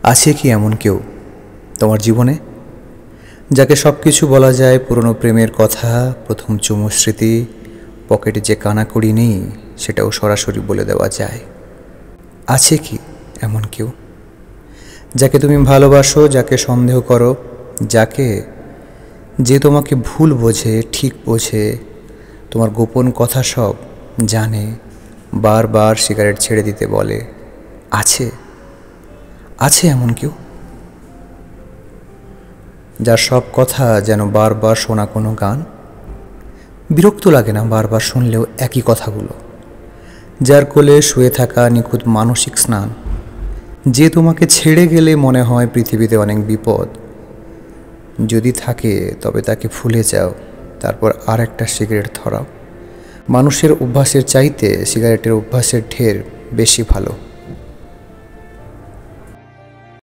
আছে কি এমন কেউ তোমার জীবনে, যাকে সব কিছু বলা যায়, পুরনো প্রেমের কথা, প্রথম চুমুর স্মৃতি, পকেটে যে কানাকড়ি নেই সেটাও সরাসরি বলে দেওয়া যায়? আছে কি এমন কেউ যাকে তুমি ভালোবাসো, যাকে সন্দেহ করো, যাকে যে তোমাকে ভুল বোঝে, ঠিক বোঝে, তোমার গোপন কথা সব জানে, বারবার সিগারেট ছেড়ে দিতে বলে? আছে, আছে এমন কেউ যার সব কথা যেন বারবার শোনা কোনো গান, বিরক্ত লাগে না বারবার শুনলেও একই কথাগুলো, যার কোলে শুয়ে থাকা নিখুঁত মানসিক স্নান, যে তোমাকে ছেড়ে গেলে মনে হয় পৃথিবীতে অনেক বিপদ, যদি থাকে তবে তাকে ভুলে যাও, তারপর আর একটা সিগারেট ধরাও। মানুষের অভ্যাসের চাইতে সিগারেটের অভ্যাসের ঢের বেশি ভালো।